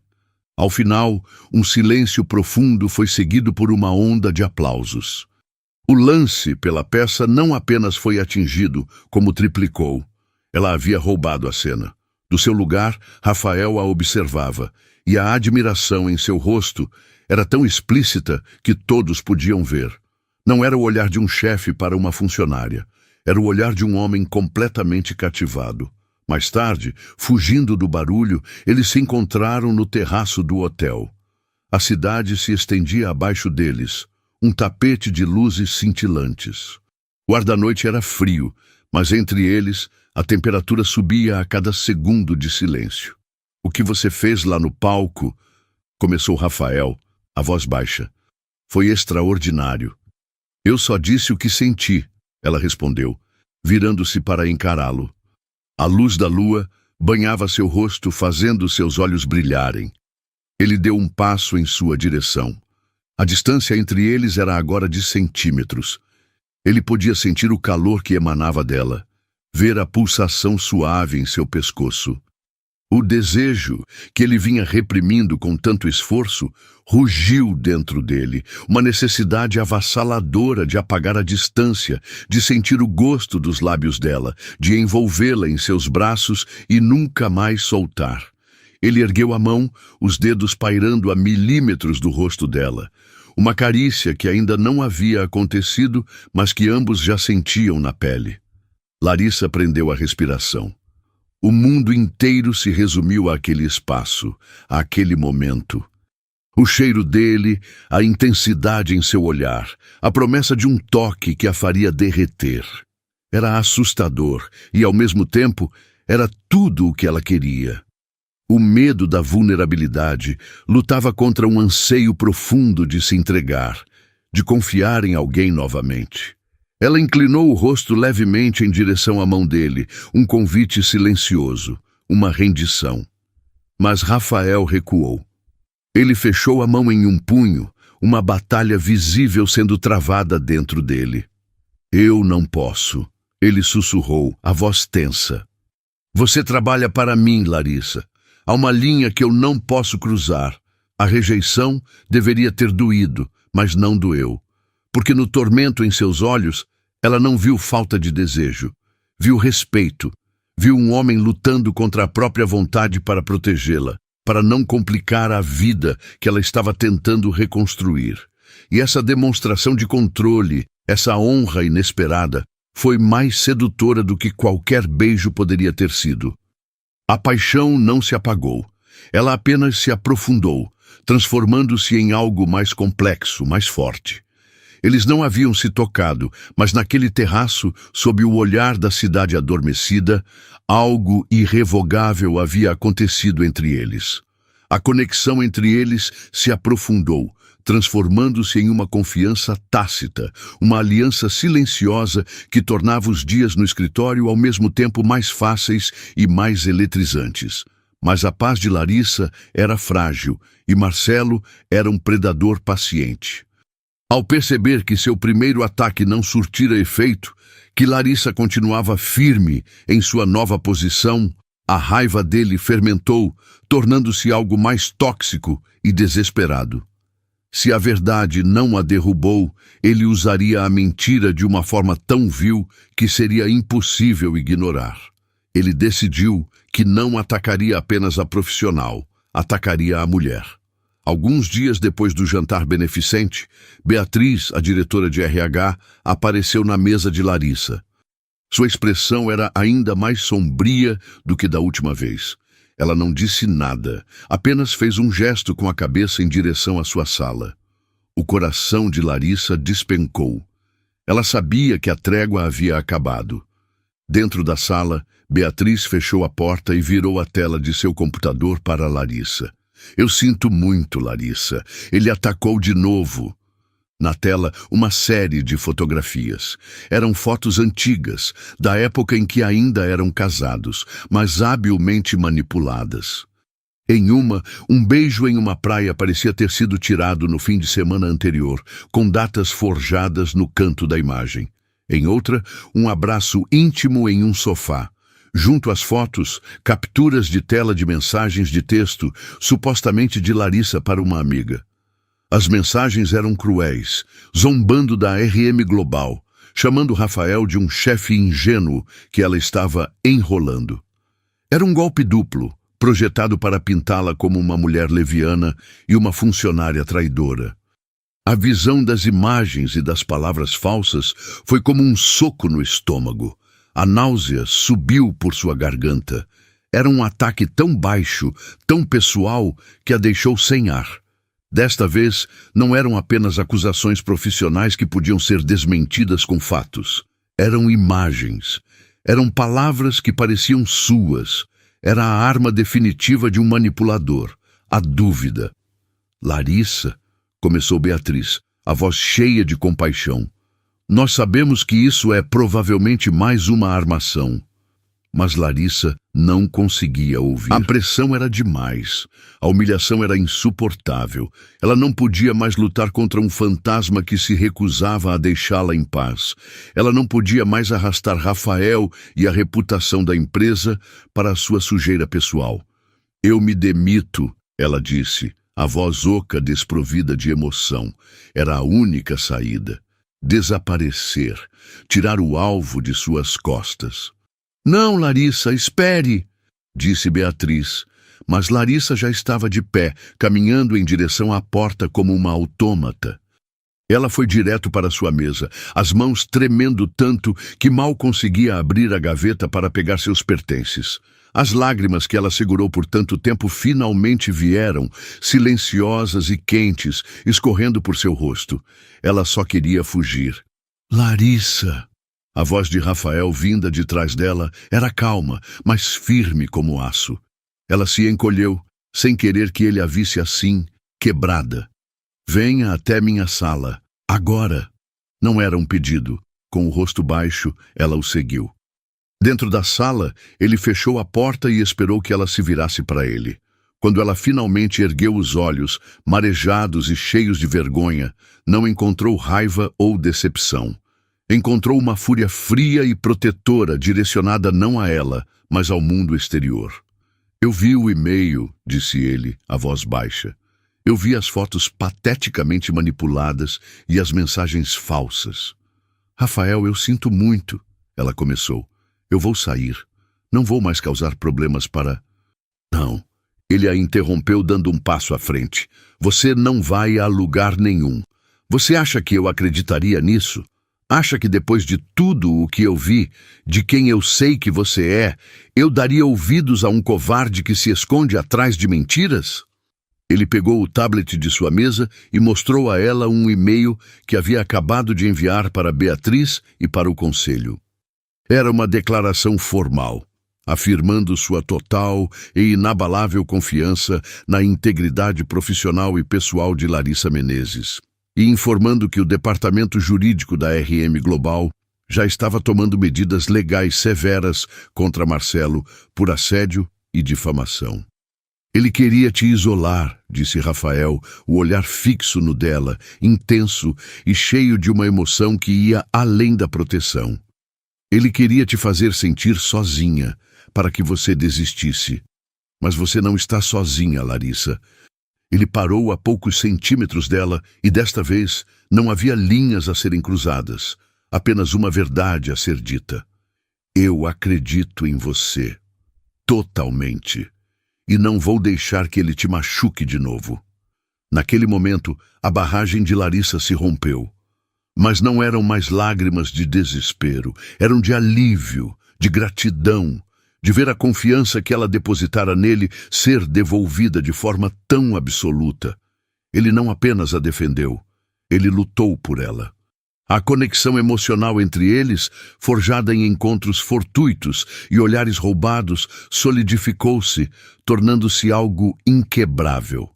Ao final, um silêncio profundo foi seguido por uma onda de aplausos. O lance pela peça não apenas foi atingido, como triplicou. Ela havia roubado a cena. Do seu lugar, Rafael a observava, e a admiração em seu rosto era tão explícita que todos podiam ver. Não era o olhar de um chefe para uma funcionária. Era o olhar de um homem completamente cativado. Mais tarde, fugindo do barulho, eles se encontraram no terraço do hotel. A cidade se estendia abaixo deles, um tapete de luzes cintilantes. O ar da noite era frio, mas entre eles a temperatura subia a cada segundo de silêncio. "O que você fez lá no palco?" começou Rafael, a voz baixa. "Foi extraordinário." "Eu só disse o que senti", ela respondeu, virando-se para encará-lo. A luz da lua banhava seu rosto, fazendo seus olhos brilharem. Ele deu um passo em sua direção. A distância entre eles era agora de centímetros. Ele podia sentir o calor que emanava dela, ver a pulsação suave em seu pescoço. O desejo, que ele vinha reprimindo com tanto esforço, rugiu dentro dele, uma necessidade avassaladora de apagar a distância, de sentir o gosto dos lábios dela, de envolvê-la em seus braços e nunca mais soltar. Ele ergueu a mão, os dedos pairando a milímetros do rosto dela. Uma carícia que ainda não havia acontecido, mas que ambos já sentiam na pele. Larissa prendeu a respiração. O mundo inteiro se resumiu àquele espaço, àquele momento. O cheiro dele, a intensidade em seu olhar, a promessa de um toque que a faria derreter. Era assustador e, ao mesmo tempo, era tudo o que ela queria. O medo da vulnerabilidade lutava contra um anseio profundo de se entregar, de confiar em alguém novamente. Ela inclinou o rosto levemente em direção à mão dele, um convite silencioso, uma rendição. Mas Rafael recuou. Ele fechou a mão em um punho, uma batalha visível sendo travada dentro dele. "Eu não posso", ele sussurrou, a voz tensa. "Você trabalha para mim, Larissa. Há uma linha que eu não posso cruzar. A rejeição deveria ter doído, mas não doeu. Porque no tormento em seus olhos, ela não viu falta de desejo. Viu respeito. Viu um homem lutando contra a própria vontade para protegê-la, para não complicar a vida que ela estava tentando reconstruir. E essa demonstração de controle, essa honra inesperada, foi mais sedutora do que qualquer beijo poderia ter sido. A paixão não se apagou. Ela apenas se aprofundou, transformando-se em algo mais complexo, mais forte. Eles não haviam se tocado, mas naquele terraço, sob o olhar da cidade adormecida, algo irrevogável havia acontecido entre eles. A conexão entre eles se aprofundou, transformando-se em uma confiança tácita, uma aliança silenciosa que tornava os dias no escritório ao mesmo tempo mais fáceis e mais eletrizantes. Mas a paz de Larissa era frágil e Marcelo era um predador paciente. Ao perceber que seu primeiro ataque não surtira efeito, que Larissa continuava firme em sua nova posição, a raiva dele fermentou, tornando-se algo mais tóxico e desesperado. Se a verdade não a derrubou, ele usaria a mentira de uma forma tão vil que seria impossível ignorar. Ele decidiu que não atacaria apenas a profissional, atacaria a mulher. Alguns dias depois do jantar beneficente, Beatriz, a diretora de RH, apareceu na mesa de Larissa. Sua expressão era ainda mais sombria do que da última vez. Ela não disse nada, apenas fez um gesto com a cabeça em direção à sua sala. O coração de Larissa despencou. Ela sabia que a trégua havia acabado. Dentro da sala, Beatriz fechou a porta e virou a tela de seu computador para Larissa. "Eu sinto muito, Larissa. Ele atacou de novo." Na tela, uma série de fotografias. Eram fotos antigas, da época em que ainda eram casados, mas habilmente manipuladas. Em uma, um beijo em uma praia parecia ter sido tirado no fim de semana anterior, com datas forjadas no canto da imagem. Em outra, um abraço íntimo em um sofá. Junto às fotos, capturas de tela de mensagens de texto, supostamente de Larissa para uma amiga. As mensagens eram cruéis, zombando da RM Global, chamando Rafael de um chefe ingênuo que ela estava enrolando. Era um golpe duplo, projetado para pintá-la como uma mulher leviana e uma funcionária traidora. A visão das imagens e das palavras falsas foi como um soco no estômago. A náusea subiu por sua garganta. Era um ataque tão baixo, tão pessoal, que a deixou sem ar. Desta vez, não eram apenas acusações profissionais que podiam ser desmentidas com fatos. Eram imagens. Eram palavras que pareciam suas. Era a arma definitiva de um manipulador. A dúvida. Larissa, começou Beatriz, a voz cheia de compaixão. Nós sabemos que isso é provavelmente mais uma armação. Mas Larissa não conseguia ouvir. A pressão era demais. A humilhação era insuportável. Ela não podia mais lutar contra um fantasma que se recusava a deixá-la em paz. Ela não podia mais arrastar Rafael e a reputação da empresa para a sua sujeira pessoal. Eu me demito, ela disse, a voz oca desprovida de emoção. Era a única saída. Desaparecer, tirar o alvo de suas costas. Não, Larissa, espere, disse Beatriz. Mas Larissa já estava de pé, caminhando em direção à porta como uma autômata. Ela foi direto para sua mesa, as mãos tremendo tanto que mal conseguia abrir a gaveta para pegar seus pertences. As lágrimas que ela segurou por tanto tempo finalmente vieram, silenciosas e quentes, escorrendo por seu rosto. Ela só queria fugir. Larissa! A voz de Rafael, vinda de trás dela, era calma, mas firme como aço. Ela se encolheu, sem querer que ele a visse assim, quebrada. Venha até minha sala, agora. Não era um pedido. Com o rosto baixo, ela o seguiu. Dentro da sala, ele fechou a porta e esperou que ela se virasse para ele. Quando ela finalmente ergueu os olhos, marejados e cheios de vergonha, não encontrou raiva ou decepção. Encontrou uma fúria fria e protetora direcionada não a ela, mas ao mundo exterior. Eu vi o e-mail, disse ele, a voz baixa. Eu vi as fotos pateticamente manipuladas e as mensagens falsas. Rafael, eu sinto muito, ela começou. Eu vou sair. Não vou mais causar problemas para... Não. Ele a interrompeu dando um passo à frente. Você não vai a lugar nenhum. Você acha que eu acreditaria nisso? Acha que depois de tudo o que eu vi, de quem eu sei que você é, eu daria ouvidos a um covarde que se esconde atrás de mentiras? Ele pegou o tablet de sua mesa e mostrou a ela um e-mail que havia acabado de enviar para Beatriz e para o conselho. Era uma declaração formal, afirmando sua total e inabalável confiança na integridade profissional e pessoal de Larissa Menezes, e informando que o departamento jurídico da RM Global já estava tomando medidas legais severas contra Marcelo por assédio e difamação. Ele queria te isolar, disse Rafael, o olhar fixo no dela, intenso e cheio de uma emoção que ia além da proteção. Ele queria te fazer sentir sozinha, para que você desistisse. Mas você não está sozinha, Larissa. Ele parou a poucos centímetros dela e, desta vez, não havia linhas a serem cruzadas, apenas uma verdade a ser dita. Eu acredito em você. Totalmente. E não vou deixar que ele te machuque de novo. Naquele momento, a barragem de Larissa se rompeu. Mas não eram mais lágrimas de desespero, eram de alívio, de gratidão, de ver a confiança que ela depositara nele ser devolvida de forma tão absoluta. Ele não apenas a defendeu, ele lutou por ela. A conexão emocional entre eles, forjada em encontros fortuitos e olhares roubados, solidificou-se, tornando-se algo inquebrável.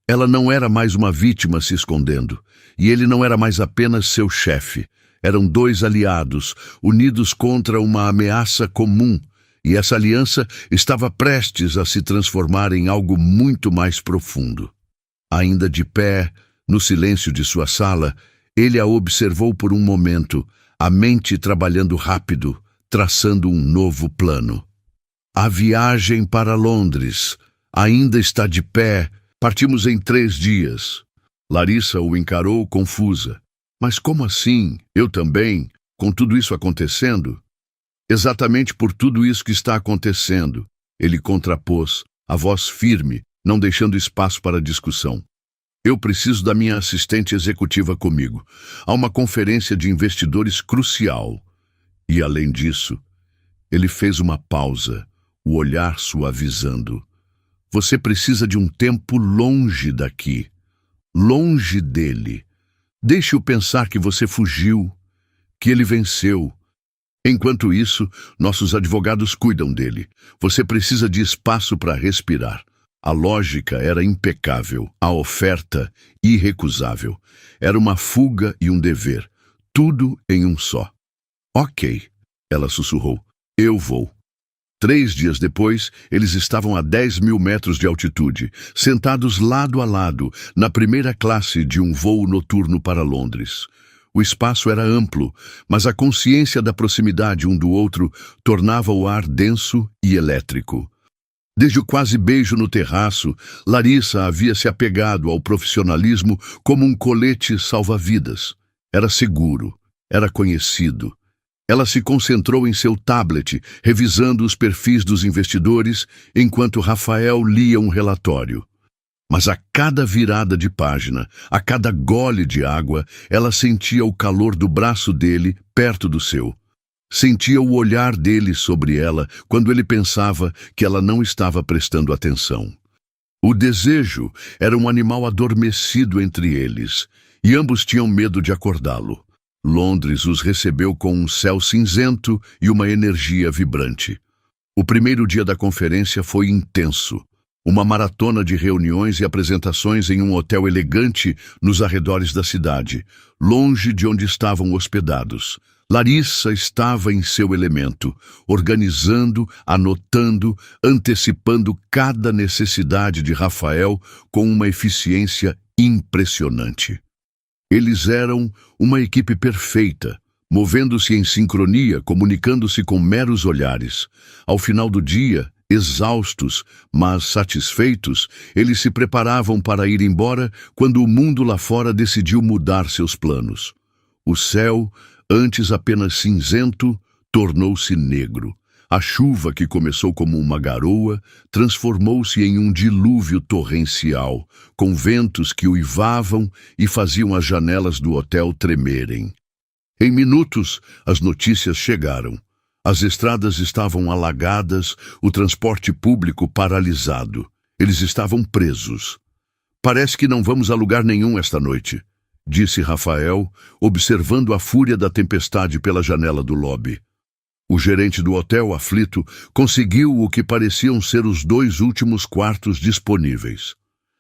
Ela não era mais uma vítima se escondendo, e ele não era mais apenas seu chefe. Eram dois aliados, unidos contra uma ameaça comum, e essa aliança estava prestes a se transformar em algo muito mais profundo. Ainda de pé, no silêncio de sua sala, ele a observou por um momento, a mente trabalhando rápido, traçando um novo plano. A viagem para Londres ainda está de pé. Partimos em 3 dias. Larissa o encarou confusa. Mas como assim? Eu também? Com tudo isso acontecendo? Exatamente por tudo isso que está acontecendo, ele contrapôs, a voz firme, não deixando espaço para discussão. Eu preciso da minha assistente executiva comigo. Há uma conferência de investidores crucial. E, além disso, ele fez uma pausa, o olhar suavizando. Você precisa de um tempo longe daqui, longe dele. Deixe-o pensar que você fugiu, que ele venceu. Enquanto isso, nossos advogados cuidam dele. Você precisa de espaço para respirar. A lógica era impecável, a oferta irrecusável. Era uma fuga e um dever, tudo em um só. Ok, ela sussurrou. Eu vou. 3 dias depois, eles estavam a 10 mil metros de altitude, sentados lado a lado, na primeira classe de um voo noturno para Londres. O espaço era amplo, mas a consciência da proximidade um do outro tornava o ar denso e elétrico. Desde o quase beijo no terraço, Larissa havia se apegado ao profissionalismo como um colete salva-vidas. Era seguro, era conhecido. Ela se concentrou em seu tablet, revisando os perfis dos investidores, enquanto Rafael lia um relatório. Mas a cada virada de página, a cada gole de água, ela sentia o calor do braço dele perto do seu. Sentia o olhar dele sobre ela quando ele pensava que ela não estava prestando atenção. O desejo era um animal adormecido entre eles, e ambos tinham medo de acordá-lo. Londres os recebeu com um céu cinzento e uma energia vibrante. O primeiro dia da conferência foi intenso. Uma maratona de reuniões e apresentações em um hotel elegante nos arredores da cidade, longe de onde estavam hospedados. Larissa estava em seu elemento, organizando, anotando, antecipando cada necessidade de Rafael com uma eficiência impressionante. Eles eram uma equipe perfeita, movendo-se em sincronia, comunicando-se com meros olhares. Ao final do dia, exaustos, mas satisfeitos, eles se preparavam para ir embora quando o mundo lá fora decidiu mudar seus planos. O céu, antes apenas cinzento, tornou-se negro. A chuva, que começou como uma garoa, transformou-se em um dilúvio torrencial, com ventos que uivavam e faziam as janelas do hotel tremerem. Em minutos, as notícias chegaram. As estradas estavam alagadas, o transporte público paralisado. Eles estavam presos. Parece que não vamos a lugar nenhum esta noite, disse Rafael, observando a fúria da tempestade pela janela do lobby. O gerente do hotel, aflito, conseguiu o que pareciam ser os 2 últimos quartos disponíveis.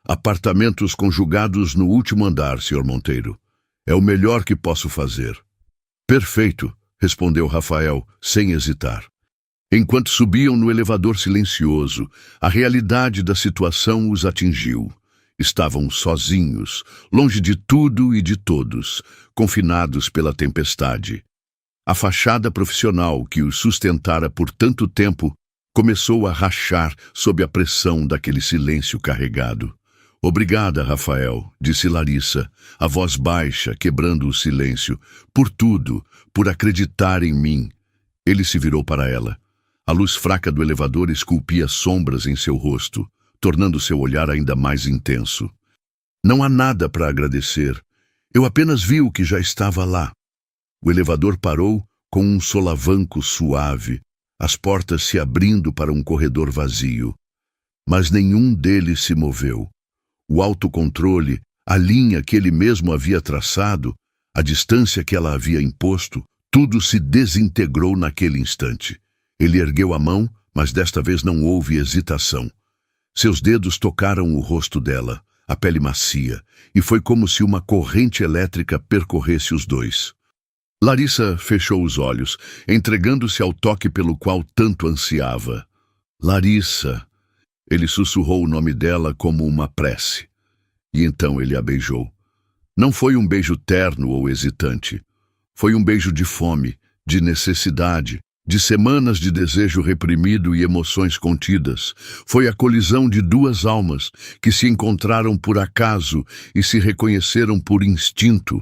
Apartamentos conjugados no último andar, Sr. Monteiro. É o melhor que posso fazer. Perfeito, respondeu Rafael, sem hesitar. Enquanto subiam no elevador silencioso, a realidade da situação os atingiu. Estavam sozinhos, longe de tudo e de todos, confinados pela tempestade. A fachada profissional que os sustentara por tanto tempo começou a rachar sob a pressão daquele silêncio carregado. Obrigada, Rafael, disse Larissa, a voz baixa, quebrando o silêncio. Por tudo, por acreditar em mim. Ele se virou para ela. A luz fraca do elevador esculpia sombras em seu rosto, tornando seu olhar ainda mais intenso. Não há nada para agradecer. Eu apenas vi o que já estava lá. O elevador parou com um solavanco suave, as portas se abrindo para um corredor vazio. Mas nenhum deles se moveu. O autocontrole, a linha que ele mesmo havia traçado, a distância que ela havia imposto, tudo se desintegrou naquele instante. Ele ergueu a mão, mas desta vez não houve hesitação. Seus dedos tocaram o rosto dela, a pele macia, e foi como se uma corrente elétrica percorresse os dois. Larissa fechou os olhos, entregando-se ao toque pelo qual tanto ansiava. Larissa! Ele sussurrou o nome dela como uma prece. E então ele a beijou. Não foi um beijo terno ou hesitante. Foi um beijo de fome, de necessidade, de semanas de desejo reprimido e emoções contidas. Foi a colisão de 2 almas que se encontraram por acaso e se reconheceram por instinto.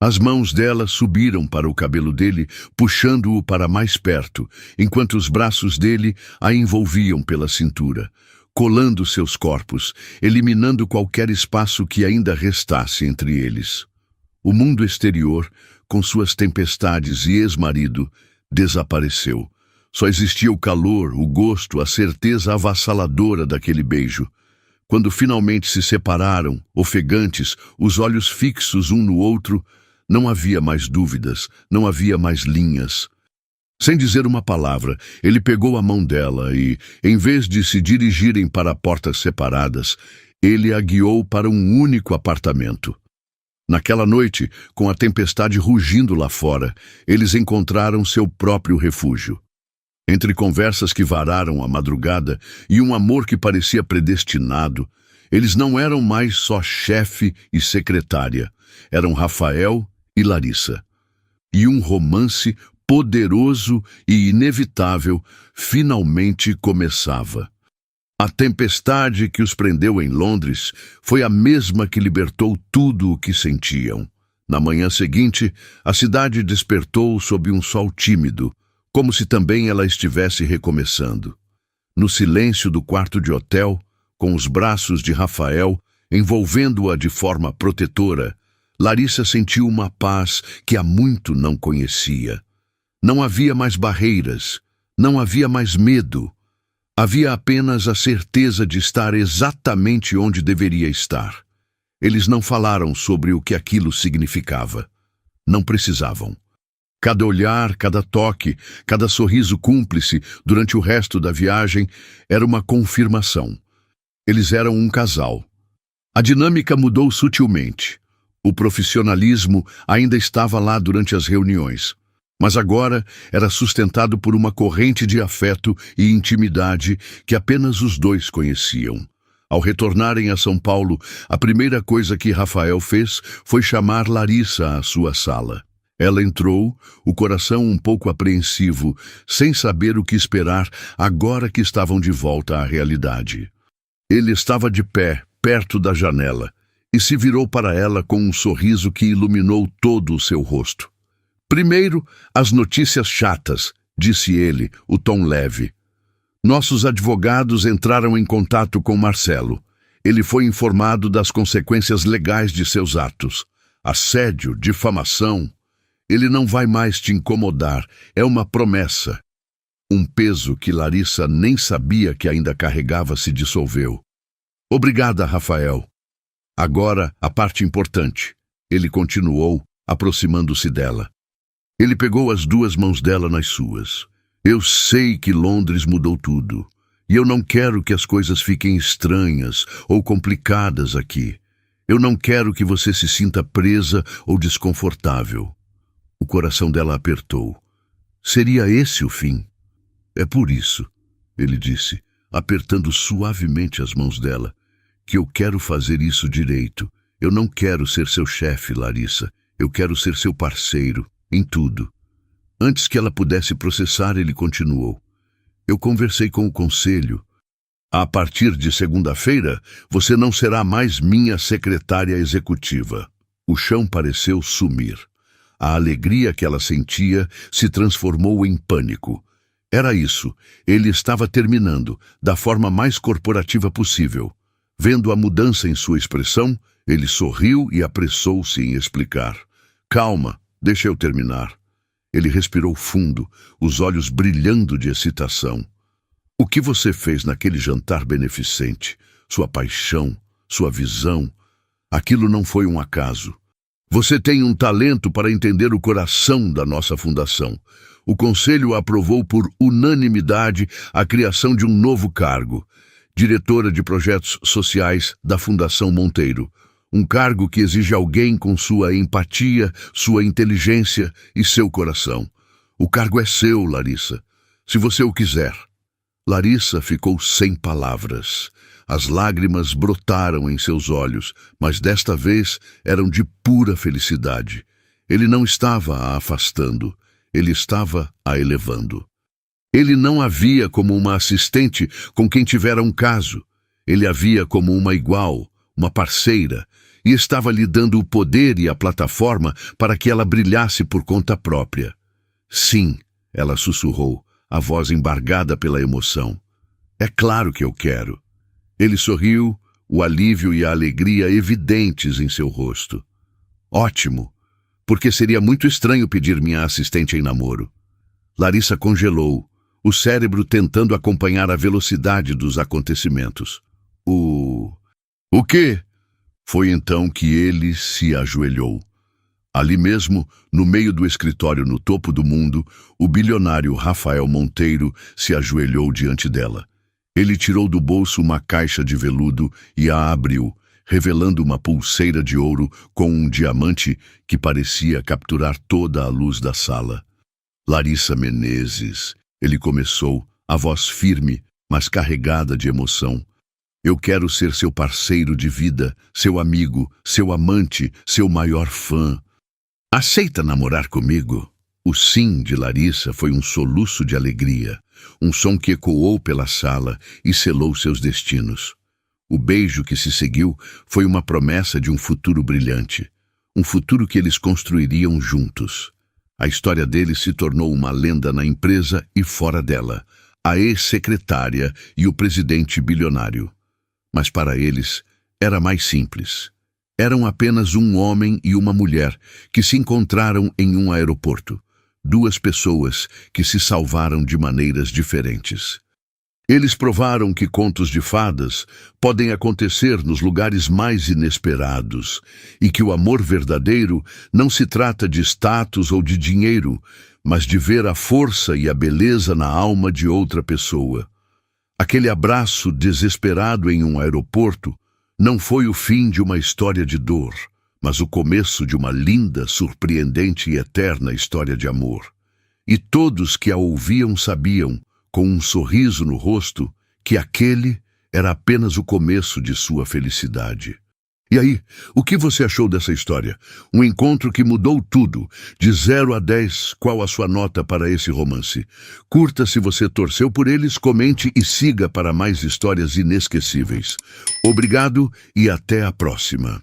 As mãos dela subiram para o cabelo dele, puxando-o para mais perto, enquanto os braços dele a envolviam pela cintura. colando seus corpos, eliminando qualquer espaço que ainda restasse entre eles. O mundo exterior, com suas tempestades e ex-marido, desapareceu. Só existia o calor, o gosto, a certeza avassaladora daquele beijo. Quando finalmente se separaram, ofegantes, os olhos fixos um no outro, não havia mais dúvidas, não havia mais linhas. Sem dizer uma palavra, ele pegou a mão dela e, em vez de se dirigirem para portas separadas, ele a guiou para um único apartamento. Naquela noite, com a tempestade rugindo lá fora, eles encontraram seu próprio refúgio. Entre conversas que vararam a madrugada e um amor que parecia predestinado, eles não eram mais só chefe e secretária, eram Rafael e Larissa. E um romance poderoso e inevitável finalmente começava. A tempestade que os prendeu em Londres foi a mesma que libertou tudo o que sentiam. Na manhã seguinte, a cidade despertou sob um sol tímido, como se também ela estivesse recomeçando. No silêncio do quarto de hotel, com os braços de Rafael envolvendo-a de forma protetora, Larissa sentiu uma paz que há muito não conhecia. Não havia mais barreiras, não havia mais medo. Havia apenas a certeza de estar exatamente onde deveria estar. Eles não falaram sobre o que aquilo significava. Não precisavam. Cada olhar, cada toque, cada sorriso cúmplice durante o resto da viagem era uma confirmação. Eles eram um casal. A dinâmica mudou sutilmente. O profissionalismo ainda estava lá durante as reuniões, mas agora era sustentado por uma corrente de afeto e intimidade que apenas os dois conheciam. Ao retornarem a São Paulo, a primeira coisa que Rafael fez foi chamar Larissa à sua sala. Ela entrou, o coração um pouco apreensivo, sem saber o que esperar agora que estavam de volta à realidade. Ele estava de pé, perto da janela, e se virou para ela com um sorriso que iluminou todo o seu rosto. Primeiro, as notícias chatas, disse ele, o tom leve. Nossos advogados entraram em contato com Marcelo. Ele foi informado das consequências legais de seus atos. Assédio, difamação. Ele não vai mais te incomodar, é uma promessa. Um peso que Larissa nem sabia que ainda carregava se dissolveu. Obrigada, Rafael. Agora, a parte importante. Ele continuou, aproximando-se dela. Ele pegou as duas mãos dela nas suas. Eu sei que Londres mudou tudo. E eu não quero que as coisas fiquem estranhas ou complicadas aqui. Eu não quero que você se sinta presa ou desconfortável. O coração dela apertou. Seria esse o fim? É por isso, ele disse, apertando suavemente as mãos dela, que eu quero fazer isso direito. Eu não quero ser seu chefe, Larissa. Eu quero ser seu parceiro, em tudo. Antes que ela pudesse processar, ele continuou. Eu conversei com o conselho. A partir de segunda-feira, você não será mais minha secretária executiva. O chão pareceu sumir. A alegria que ela sentia se transformou em pânico. Era isso. Ele estava terminando, da forma mais corporativa possível. Vendo a mudança em sua expressão, ele sorriu e apressou-se em explicar. Calma, deixa eu terminar. Ele respirou fundo, os olhos brilhando de excitação. O que você fez naquele jantar beneficente, sua paixão, sua visão, aquilo não foi um acaso. Você tem um talento para entender o coração da nossa fundação. O Conselho aprovou por unanimidade a criação de um novo cargo, diretora de projetos sociais da Fundação Monteiro. Um cargo que exige alguém com sua empatia, sua inteligência e seu coração. O cargo é seu, Larissa, se você o quiser. Larissa ficou sem palavras. As lágrimas brotaram em seus olhos, mas desta vez eram de pura felicidade. Ele não estava a afastando, ele estava a elevando. Ele não a via como uma assistente com quem tivera um caso. Ele a via como uma igual, uma parceira, e estava lhe dando o poder e a plataforma para que ela brilhasse por conta própria. Sim, ela sussurrou, a voz embargada pela emoção. É claro que eu quero. Ele sorriu, o alívio e a alegria evidentes em seu rosto. Ótimo, porque seria muito estranho pedir minha assistente em namoro. Larissa congelou, o cérebro tentando acompanhar a velocidade dos acontecimentos. O quê? Foi então que ele se ajoelhou. Ali mesmo, no meio do escritório no topo do mundo, o bilionário Rafael Monteiro se ajoelhou diante dela. Ele tirou do bolso uma caixa de veludo e a abriu, revelando uma pulseira de ouro com um diamante que parecia capturar toda a luz da sala. Larissa Menezes, ele começou, a voz firme, mas carregada de emoção. Eu quero ser seu parceiro de vida, seu amigo, seu amante, seu maior fã. Aceita namorar comigo? O sim de Larissa foi um soluço de alegria, um som que ecoou pela sala e selou seus destinos. O beijo que se seguiu foi uma promessa de um futuro brilhante, um futuro que eles construiriam juntos. A história deles se tornou uma lenda na empresa e fora dela, a ex-secretária e o presidente bilionário. Mas para eles era mais simples. Eram apenas um homem e uma mulher que se encontraram em um aeroporto. Duas pessoas que se salvaram de maneiras diferentes. Eles provaram que contos de fadas podem acontecer nos lugares mais inesperados e que o amor verdadeiro não se trata de status ou de dinheiro, mas de ver a força e a beleza na alma de outra pessoa. Aquele abraço desesperado em um aeroporto não foi o fim de uma história de dor, mas o começo de uma linda, surpreendente e eterna história de amor. E todos que a ouviam sabiam, com um sorriso no rosto, que aquele era apenas o começo de sua felicidade. E aí, o que você achou dessa história? Um encontro que mudou tudo. De 0 a 10, qual a sua nota para esse romance? Curta se você torceu por eles, comente e siga para mais histórias inesquecíveis. Obrigado e até a próxima.